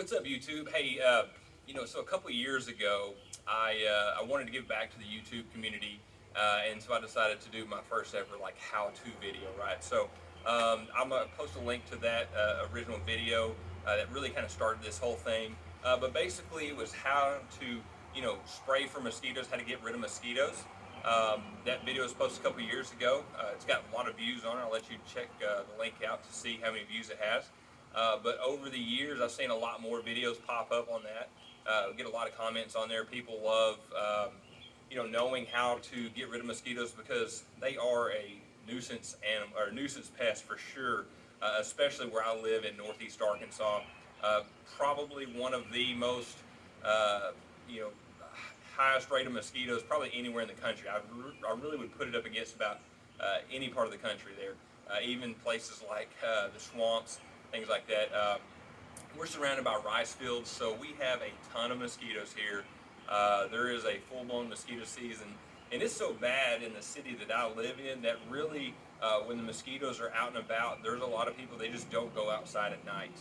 What's up, YouTube? Hey, so a couple of years ago, I wanted to give back to the YouTube community, and so I decided to do my first ever how-to video, right? So I'm gonna post a link to that original video that really kind of started this whole thing. But basically, it was how to spray for mosquitoes, how to get rid of mosquitoes. That video was posted a couple of years ago. It's got a lot of views on it. I'll let you check the link out to see how many views it has. But over the years, I've seen a lot more videos pop up on that. Get a lot of comments on there. People love, knowing how to get rid of mosquitoes because they are a nuisance animal or nuisance pest for sure. Especially where I live in Northeast Arkansas. Probably one of the most, uh, you know, highest rate of mosquitoes probably anywhere in the country. I really would put it up against about any part of the country there. Even places like the swamps, things like that. We're surrounded by rice fields, so we have a ton of mosquitoes here. There is a full-blown mosquito season, and it's so bad in the city that I live in that really, when the mosquitoes are out and about, there's a lot of people, they just don't go outside at night.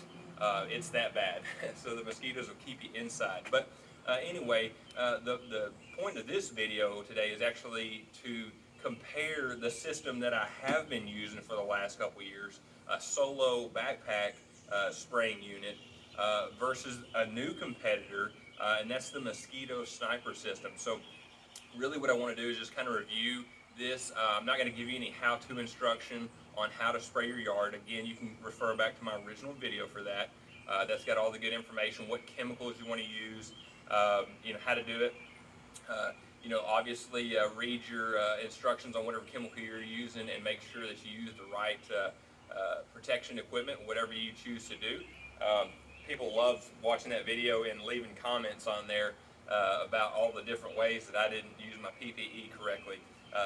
It's that bad. So the mosquitoes will keep you inside. But anyway, the point of this video today is actually to compare the system that I have been using for the last couple years, a solo backpack spraying unit, versus a new competitor, and that's the Mosquito Sniper System. So really what I want to do is just kind of review this. I'm not going to give you any how-to instruction on how to spray your yard. Again, you can refer back to my original video for that. That's got all the good information, what chemicals you want to use, how to do it. Obviously read your instructions on whatever chemical you're using and make sure that you use the right protection equipment, whatever you choose to do. People love watching that video and leaving comments on there about all the different ways that I didn't use my PPE correctly.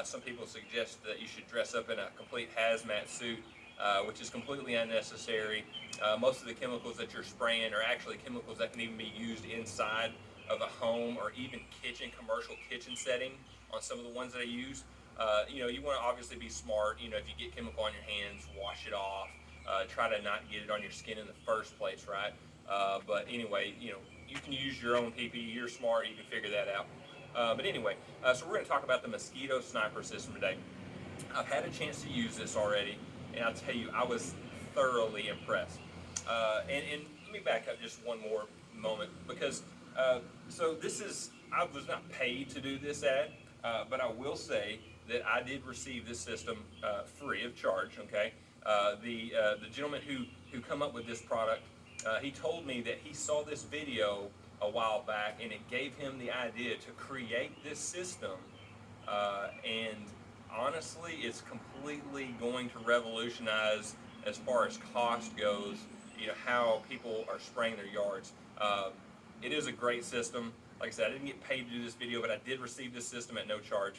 Some people suggest that you should dress up in a complete hazmat suit, which is completely unnecessary. Most of the chemicals that you're spraying are actually chemicals that can even be used inside of a home or even commercial kitchen setting on some of the ones that I use. You want to obviously be smart. If you get chemical on your hands, wash it off. Try to not get it on your skin in the first place, right? But anyway, you can use your own PPE. You're smart. You can figure that out. But anyway, so we're going to talk about the Mosquito Sniper System today. I've had a chance to use this already, and I'll tell you, I was thoroughly impressed. And let me back up just one more moment because so I was not paid to do this ad, but I will say that I did receive this system free of charge. Okay, the gentleman who come up with this product, he told me that he saw this video a while back, and it gave him the idea to create this system. And honestly, it's completely going to revolutionize as far as cost goes. How people are spraying their yards. It is a great system. Like I said, I didn't get paid to do this video, but I did receive this system at no charge.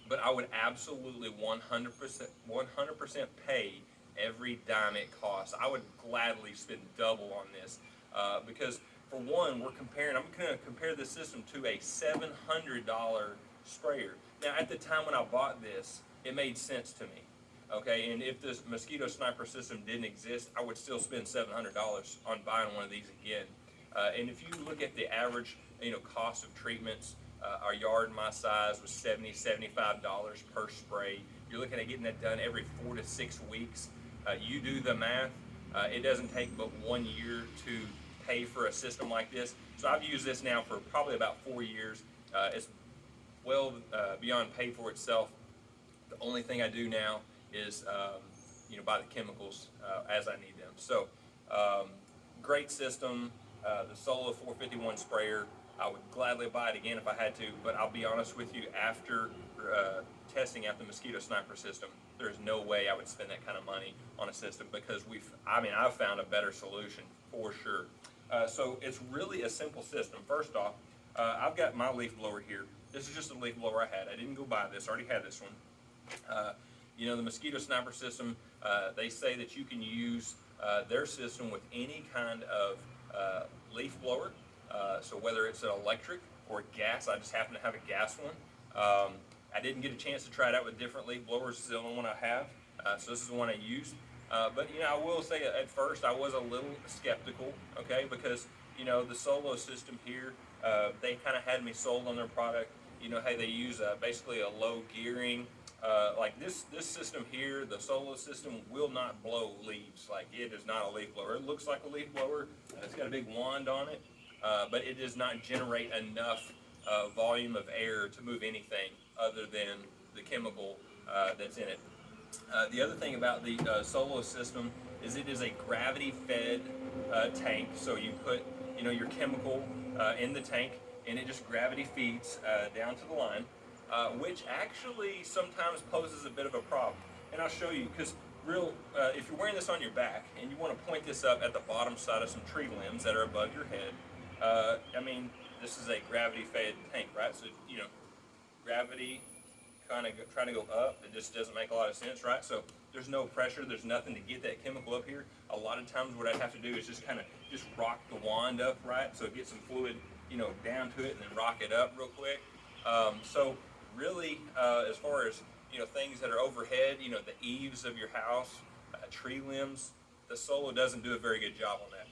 But I would absolutely 100% pay every dime it costs. I would gladly spend double on this because, for one, I'm going to compare this system to a $700 sprayer. Now, at the time when I bought this, it made sense to me. Okay, and if this Mosquito Sniper System didn't exist, I would still spend $700 on buying one of these again. And if you look at the average, cost of treatments, our yard my size was $70, $75 per spray. You're looking at getting that done every 4 to 6 weeks. You do the math. It doesn't take but 1 year to pay for a system like this. So I've used this now for probably about 4 years. It's well beyond paid for itself. The only thing I do now is buy the chemicals as I need them. So great system. The Solo 451 sprayer, I would gladly buy it again if I had to, but I'll be honest with you, after testing out the Mosquito Sniper System, there's no way I would spend that kind of money on a system because I've found a better solution for sure. So it's really a simple system. First off, I've got my leaf blower here. This is just a leaf blower I had. I didn't go buy this. I already had this one. The Mosquito Sniper System, they say that you can use their system with any kind of leaf blower. So whether it's an electric or gas, I just happen to have a gas one. I didn't get a chance to try it out with different leaf blowers. This is the only one I have. So this is the one I use. But I will say at first I was a little skeptical, okay, because the Solo system here, they kind of had me sold on their product. Hey, they use basically a low gearing. Like this system here, the Solo system will not blow leaves. Like it is not a leaf blower. It looks like a leaf blower. It's got a big wand on it, but it does not generate enough volume of air to move anything other than the chemical that's in it. The other thing about the Solo system is it is a gravity-fed tank. So you put your chemical in the tank, and it just gravity feeds down to the line, which actually sometimes poses a bit of a problem. And I'll show you because if you're wearing this on your back and you want to point this up at the bottom side of some tree limbs that are above your head, I mean this is a gravity-fed tank, right? So gravity kind of trying to go up, it just doesn't make a lot of sense, right? So there's no pressure, there's nothing to get that chemical up here. A lot of times what I'd have to do is just kind of rock the wand up, right? So get some fluid, down to it and then rock it up real quick. So really, as far as, things that are overhead, the eaves of your house, tree limbs, the Solo doesn't do a very good job on that.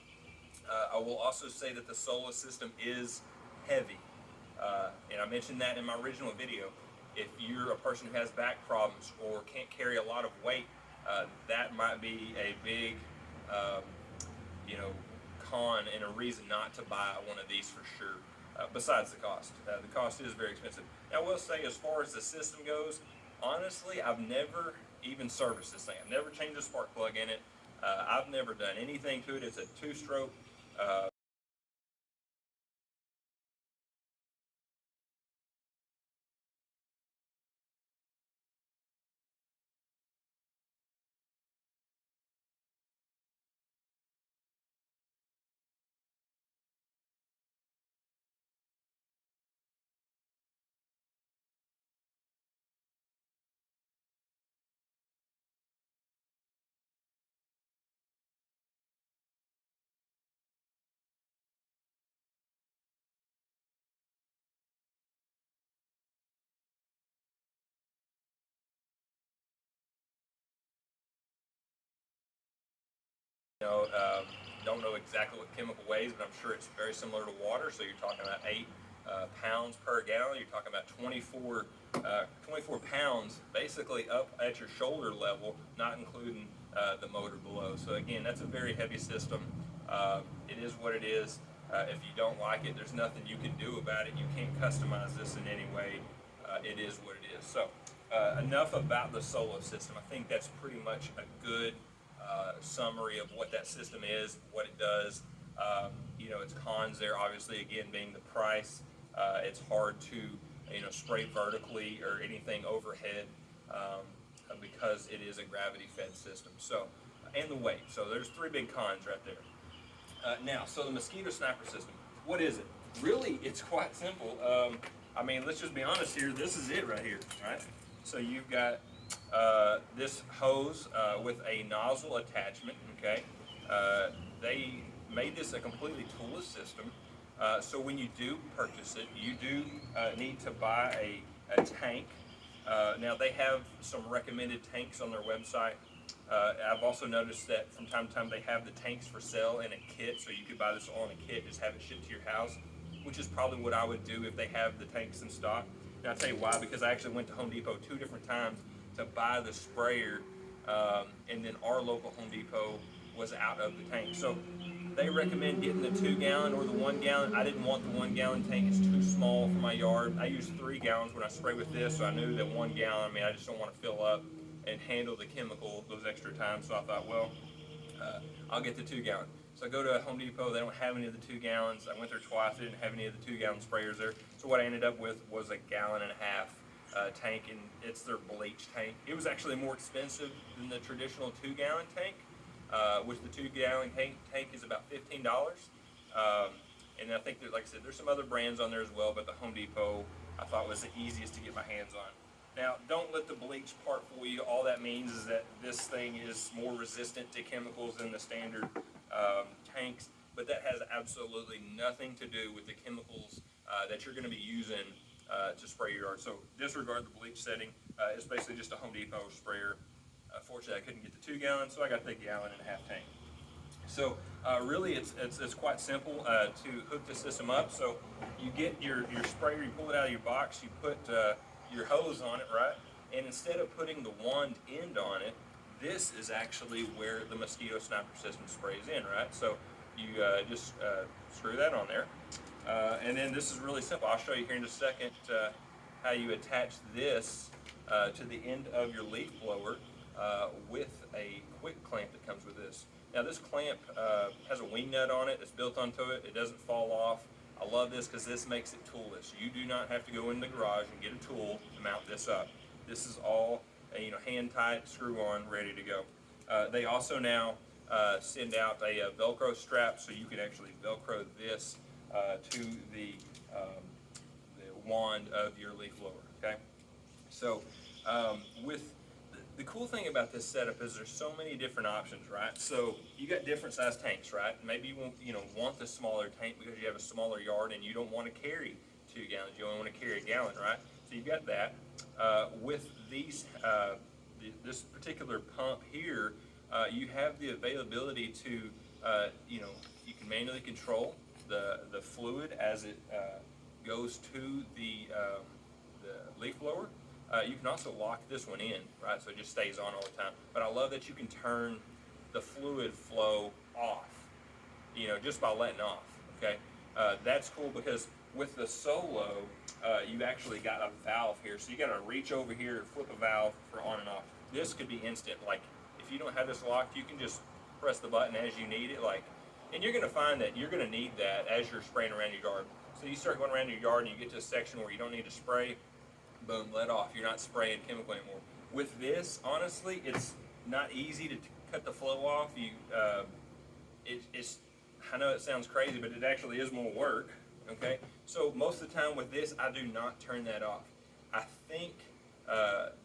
I will also say that the Solo system is heavy. And I mentioned that in my original video. If you're a person who has back problems or can't carry a lot of weight, that might be a big, con and a reason not to buy one of these for sure. Besides the cost, the cost is very expensive. Now, I will say, as far as the system goes, honestly, I've never even serviced this thing. I've never changed a spark plug in it. I've never done anything to it. It's a two-stroke. You know, um, don't know exactly what chemical weighs, but I'm sure it's very similar to water. So you're talking about 8 pounds per gallon. You're talking about 24 pounds basically up at your shoulder level, not including the motor below. So again, that's a very heavy system. It is what it is. If you don't like it, there's nothing you can do about it. You can't customize this in any way. It is what it is. So enough about the Solo system. I think that's pretty much a good summary of what that system is, what it does. Its cons there, obviously, again, being the price. It's hard to, spray vertically or anything overhead because it is a gravity-fed system. So, and the weight. So there's three big cons right there. Now, so the Mosquito Sniper System, what is it? Really, it's quite simple. Let's just be honest here. This is it right here, right? So you've got this hose with a nozzle attachment, okay? They made this a completely toolless system. So when you do purchase it, you do need to buy a tank. Now they have some recommended tanks on their website. I've also noticed that from time to time they have the tanks for sale in a kit, so you could buy this all in a kit, just have it shipped to your house, which is probably what I would do if they have the tanks in stock. And I'll tell you why, because I actually went to Home Depot 2 different times to buy the sprayer, and then our local Home Depot was out of the tank. So they recommend getting the 2-gallon or the 1-gallon. I didn't want the 1-gallon tank, it's too small for my yard. I use 3 gallons when I spray with this, so I knew that 1 gallon, I just don't want to fill up and handle the chemical those extra times. So I thought, well, I'll get the 2-gallon. So I go to Home Depot, they don't have any of the 2 gallons. I went there twice, they didn't have any of the 2-gallon sprayers there. So what I ended up with was a 1.5 gallon tank, and it's their bleach tank. It was actually more expensive than the traditional 2-gallon tank, which the 2-gallon tank is about $15. And I think that, like I said, there's some other brands on there as well, but the Home Depot I thought was the easiest to get my hands on. Now, don't let the bleach part fool you. All that means is that this thing is more resistant to chemicals than the standard tanks, but that has absolutely nothing to do with the chemicals that you're going to be using to spray your yard. So disregard the bleach setting. It's basically just a Home Depot sprayer unfortunately I couldn't get the 2 gallon, so I got the 1.5 gallon tank. So really it's quite simple to hook the system up. So you get your sprayer, you pull it out of your box, you put your hose on it, right? And instead of putting the wand end on it, this is actually where the Mosquito Sniper System sprays in, right? So you just screw that on there. And then this is really simple. I'll show you here in just a second how you attach this to the end of your leaf blower with a quick clamp that comes with this. Now this clamp has a wing nut on it that's built onto it. It doesn't fall off. I love this because this makes it toolless. You do not have to go in the garage and get a tool to mount this up. This is all hand tight, screw on, ready to go. They also now send out a Velcro strap, so you can actually Velcro this to the wand of your leaf blower. Okay, so with the cool thing about this setup is there's so many different options, right? So you got different size tanks, right? Maybe you want the smaller tank because you have a smaller yard and you don't want to carry 2 gallons. You only want to carry 1 gallon, right? So you've got that. With these, this particular pump here, you have the availability to, you can manually control the fluid as it goes to the leaf blower. You can also lock this one in, right? So it just stays on all the time. But I love that you can turn the fluid flow off, just by letting off, okay? That's cool because with the Solo, you actually got a valve here. So you gotta reach over here and flip a valve for on and off. This could be instant. Like, if you don't have this locked, you can just press the button as you need it. And you're gonna find that you're gonna need that as you're spraying around your yard. So you start going around your yard and you get to a section where you don't need to spray, boom, let off. You're not spraying chemical anymore. With this, honestly, it's not easy to cut the flow off. I know it sounds crazy, but it actually is more work, okay? So most of the time with this, I do not turn that off. I think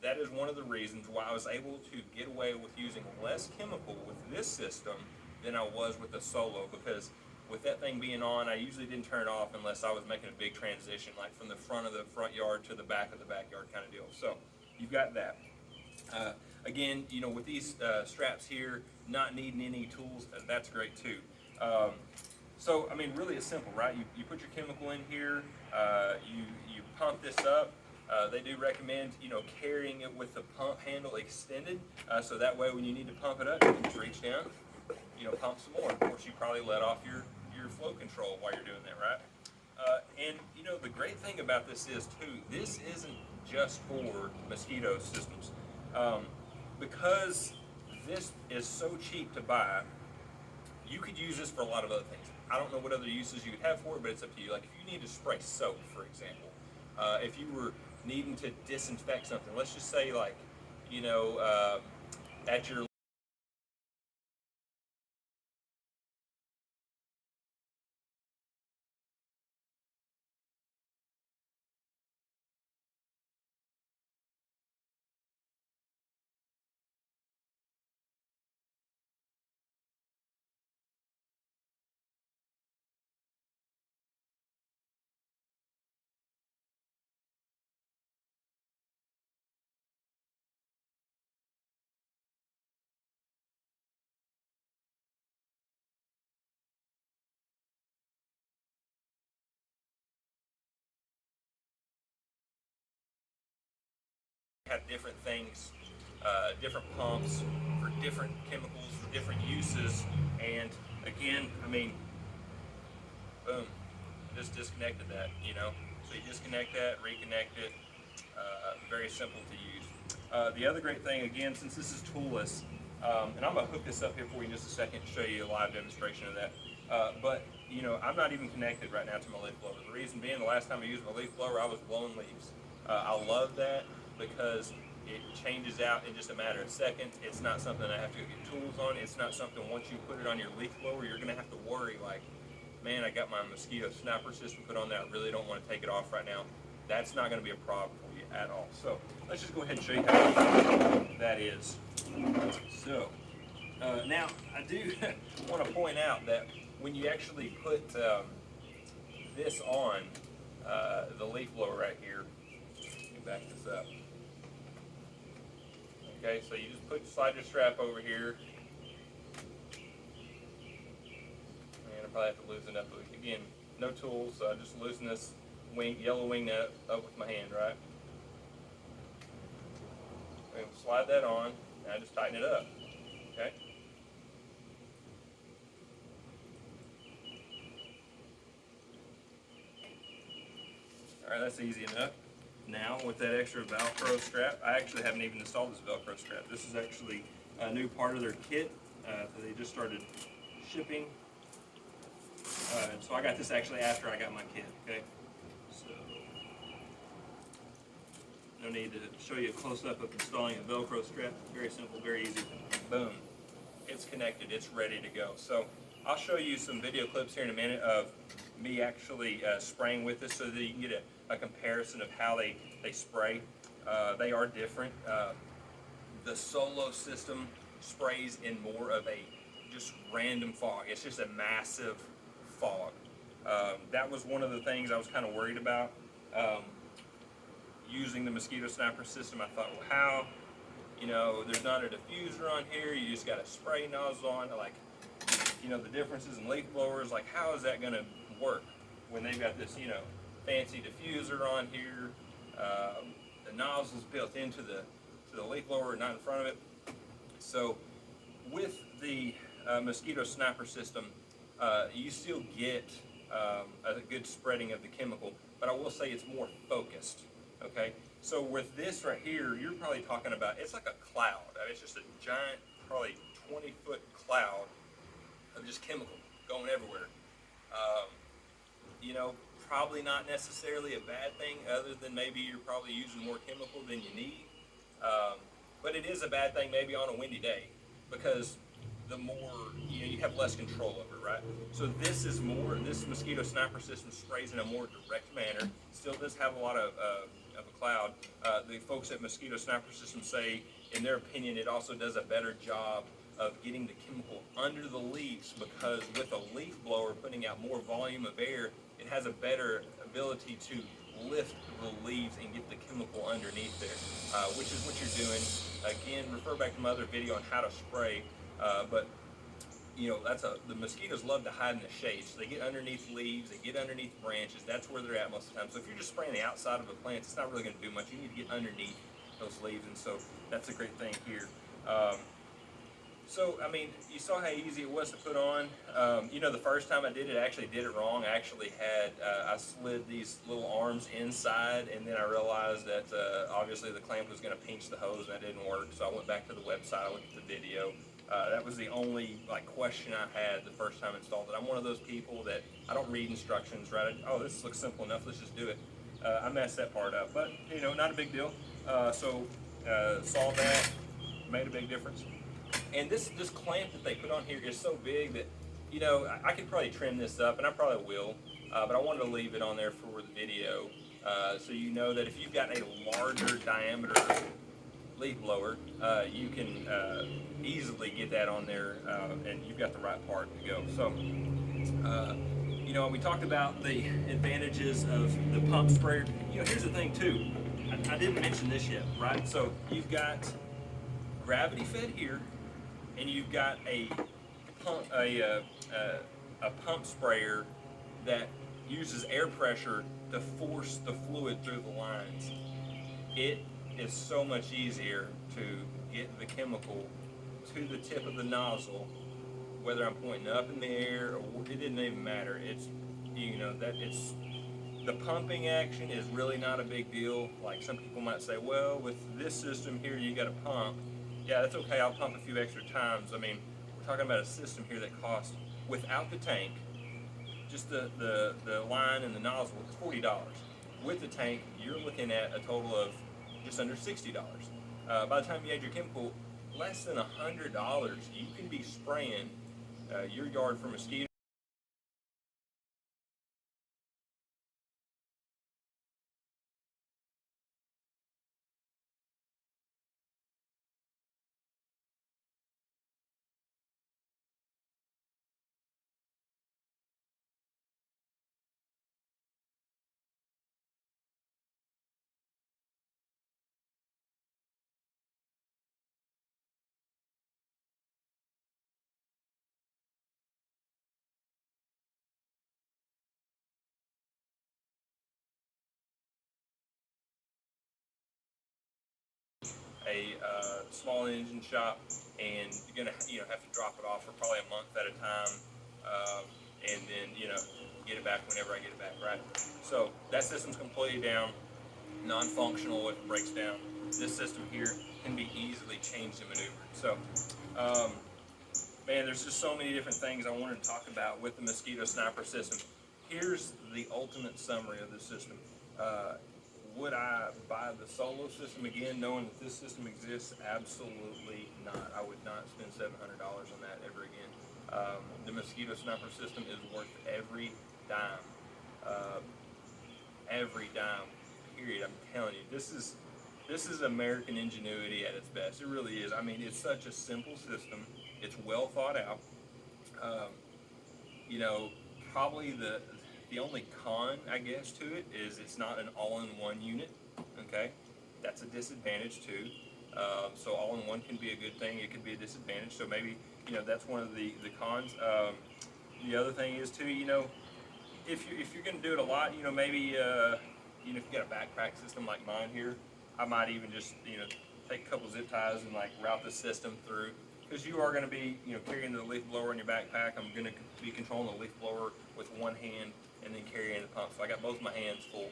that is one of the reasons why I was able to get away with using less chemical with this system than I was with the Solo, because with that thing being on, I usually didn't turn it off unless I was making a big transition, like from the front of the front yard to the back of the backyard kind of deal. So you've got that. Again, with these straps here, not needing any tools, that's great too. So, I mean, really it's simple, right? You put your chemical in here, you pump this up. They do recommend, carrying it with the pump handle extended, so that way when you need to pump it up, you can just reach down, pump some more. Of course, you probably let off your flow control while you're doing that, right? And the great thing about this is too, this isn't just for mosquito systems. Because this is so cheap to buy, you could use this for a lot of other things. I don't know what other uses you would have for it, but it's up to you. Like if you need to spray soap, for example, if you were needing to disinfect something, let's just say at your have different things, different pumps for different chemicals, for different uses, and again, I mean, boom, just disconnected that, So you disconnect that, reconnect it, very simple to use. The other great thing, again, since this is toolless, and I'm going to hook this up here for you in just a second to show you a live demonstration of that, but I'm not even connected right now to my leaf blower. The reason being, the last time I used my leaf blower, I was blowing leaves. I love that because it changes out in just a matter of seconds. It's not something I have to get tools on. It's not something once you put it on your leaf blower, you're going to have to worry like, man, I got my Mosquito Sniper System put on there. I really don't want to take it off right now. That's not going to be a problem for you at all. So let's just go ahead and show you how that is. So now I do want to point out that when you actually put this on the leaf blower right here, let me back this up. Okay, so you just slide your strap over here, and I probably have to loosen it up. Again, no tools, so I just loosen this yellow wing nut up with my hand, right? And slide that on, and I just tighten it up. Okay. All right, that's easy enough. Now with that extra Velcro strap, I actually haven't even installed this Velcro strap. This is actually a new part of their kit that they just started shipping. So I got this actually after I got my kit, okay? So, no need to show you a close-up of installing a Velcro strap. Very simple, very easy. Boom. It's connected, it's ready to go. So I'll show you some video clips here in a minute of me actually spraying with this so that you can get a comparison of how they spray. They are different. The Solo system sprays in more of a just random fog. It's just a massive fog. That was one of the things I was kind of worried about. Using the Mosquito Sniper system, I thought, well, how? You know, there's not a diffuser on here, you just got a spray nozzle on, like, you know, the differences in leaf blowers, like, how is that gonna work when they've got this, you know, fancy diffuser on here, the nozzle's built into the leaf blower, not in front of it. So, with the Mosquito Sniper system, you still get a good spreading of the chemical, but I will say it's more focused, okay? So with this right here, you're probably talking about, it's like a cloud. I mean, it's just a giant, probably 20-foot cloud of just chemical going everywhere. You know, probably not necessarily a bad thing, other than maybe you're probably using more chemical than you need. But it is a bad thing maybe on a windy day, because the more, you know, you have less control over it, right? So this Mosquito Sniper system sprays in a more direct manner. Still does have a lot of a cloud. The folks at Mosquito Sniper System say, in their opinion, it also does a better job of getting the chemical under the leaves, because with a leaf blower putting out more volume of air, it has a better ability to lift the leaves and get the chemical underneath there, which is what you're doing. Again, refer back to my other video on how to spray, but you know, the mosquitoes love to hide in the shade, so they get underneath leaves, they get underneath branches. That's where they're at most of the time. So if you're just spraying the outside of a plant, it's not really going to do much. You need to get underneath those leaves, and so that's a great thing here. So, I mean, you saw how easy it was to put on. You know, the first time I did it, I actually did it wrong. I actually had, I slid these little arms inside, and then I realized that obviously the clamp was going to pinch the hose, and that didn't work. So I went back to the website, I looked at the video. That was the only question I had the first time I installed it. I'm one of those people that I don't read instructions, right? Oh, this looks simple enough, let's just do it. I messed that part up, but you know, not a big deal. Saw that, made a big difference. And this clamp that they put on here is so big that, you know, I could probably trim this up, and I probably will, but I wanted to leave it on there for the video, so you know that if you've got a larger diameter leaf blower, you can easily get that on there, and you've got the right part to go. So, you know, we talked about the advantages of the pump sprayer. You know, here's the thing too. I didn't mention this yet, right? So you've got gravity fed here, and you've got a pump sprayer that uses air pressure to force the fluid through the lines. It is so much easier to get the chemical to the tip of the nozzle, whether I'm pointing up in the air or it didn't even matter. It's, you know, that it's the pumping action is really not a big deal. Like some people might say, well, with this system here, you got to pump. Yeah, that's okay. I'll pump a few extra times. I mean, we're talking about a system here that costs, without the tank, just the line and the nozzle, is $40. With the tank, you're looking at a total of just under $60. By the time you add your chemical, less than $100, you can be spraying your yard for mosquitoes. a small engine shop, and you're gonna have to drop it off for probably a month at a time, and then get it back whenever I get it back, right? So that system's completely down, non-functional if it breaks down. This system here can be easily changed and maneuvered. So, man, there's just so many different things I wanted to talk about with the Mosquito Sniper System. Here's the ultimate summary of the system. Would I buy the solo system again, knowing that this system exists? Absolutely not. I would not spend $700 on that ever again. The Mosquito Sniper System is worth every dime. Every dime. Period. I'm telling you, this is American ingenuity at its best. It really is. I mean, it's such a simple system. It's well thought out. Probably the only con, I guess, to it is it's not an all-in-one unit. Okay, that's a disadvantage too. So all-in-one can be a good thing. It could be a disadvantage. So maybe that's one of the cons. The other thing is too, if you're going to do it a lot, maybe if you got a backpack system like mine here, I might even just take a couple zip ties and like route the system through, because you are going to be carrying the leaf blower in your backpack. I'm going to be controlling the leaf blower with one hand and then carrying the pump, so I got both my hands full.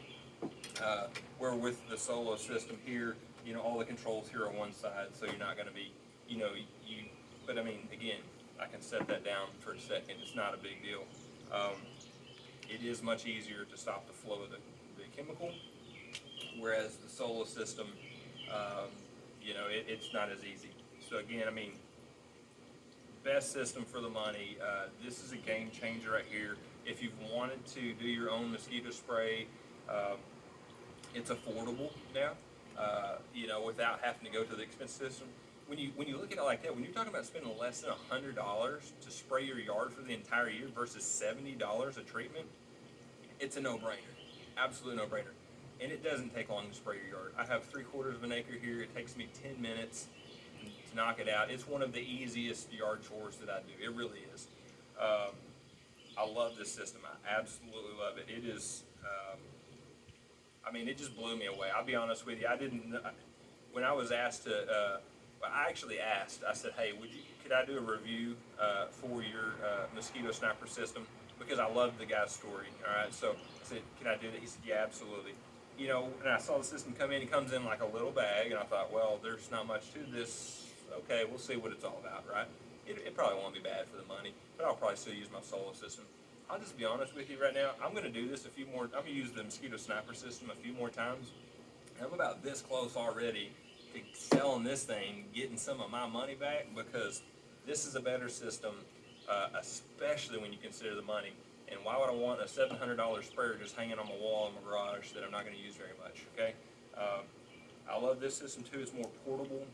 Where with the solo system here, all the controls here on one side, so you're not going to be but I mean, again, I can set that down for a second. It's not a big deal. It is much easier to stop the flow of the chemical, whereas the solo system, it's not as easy. So again, I mean, best system for the money. This is a game changer right here. If you've wanted to do your own mosquito spray, it's affordable now, without having to go to the expensive system. When you look at it like that, when you're talking about spending less than $100 to spray your yard for the entire year versus $70 a treatment, it's a no-brainer. Absolute no-brainer. And it doesn't take long to spray your yard. I have 3/4 of an acre here. It takes me 10 minutes to knock it out. It's one of the easiest yard chores that I do. It really is. I love this system. I absolutely love it. It is, it just blew me away. I'll be honest with you. When I was asked to, I actually asked, I said, hey, could I do a review for your Mosquito Sniper System? Because I loved the guy's story, all right? So I said, can I do that? He said, yeah, absolutely. And I saw the system come in. It comes in like a little bag, and I thought, well, there's not much to this. Okay, we'll see what it's all about, right? It probably won't be bad for the money, but I'll probably still use my solo system. I'll just be honest with you right now. I'm going to do this I'm going to use the Mosquito Sniper System a few more times. I'm about this close already to selling this thing, getting some of my money back, because this is a better system, especially when you consider the money. And why would I want a $700 sprayer just hanging on my wall in my garage that I'm not going to use very much, okay? I love this system too. It's more portable.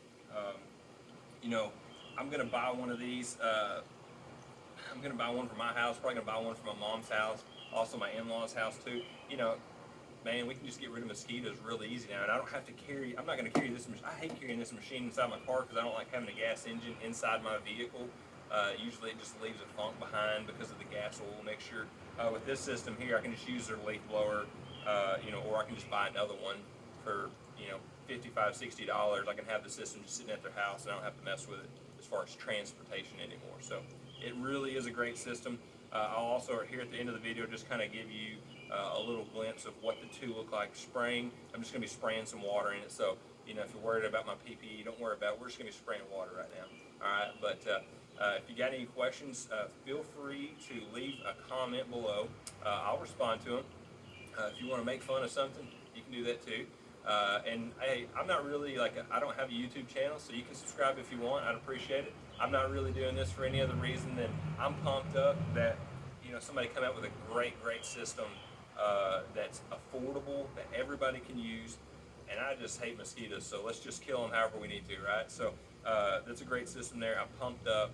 I'm going to buy one of these. I'm going to buy one for my house, probably going to buy one for my mom's house, also my in-laws' house too. Man, we can just get rid of mosquitoes really easy now, and I don't have to I'm not going to carry this machine. I hate carrying this machine inside my car because I don't like having a gas engine inside my vehicle. Usually it just leaves a funk behind because of the gas oil mixture. With this system here, I can just use their leaf blower, or I can just buy another one for, $55, $60. I can have the system just sitting at their house, and I don't have to mess with it as far as transportation anymore. So it really is a great system. I'll also, here at the end of the video, just kind of give you a little glimpse of what the two look like spraying. I'm just going to be spraying some water in it. So, if you're worried about my PPE, don't worry about it. We're just going to be spraying water right now. All right, but if you got any questions, feel free to leave a comment below. I'll respond to them. If you want to make fun of something, you can do that too. And hey, I'm not really I don't have a YouTube channel, so you can subscribe if you want. I'd appreciate it. I'm not really doing this for any other reason than I'm pumped up that somebody come out with a great system that's affordable, that everybody can use. And I just hate mosquitoes, so let's just kill them however we need to, right? So that's a great system there. I'm pumped up.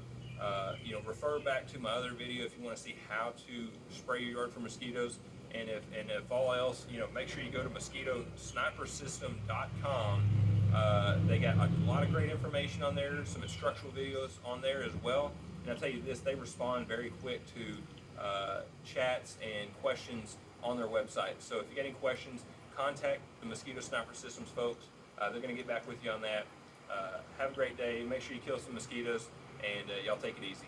Refer back to my other video if you want to see how to spray your yard for mosquitoes. And if all else, make sure you go to mosquitosnipersystem.com. They got a lot of great information on there, some instructional videos on there as well. And I'll tell you this, they respond very quick to chats and questions on their website. So if you got any questions, contact the Mosquito Sniper Systems folks. They're going to get back with you on that. Have a great day. Make sure you kill some mosquitoes, and y'all take it easy.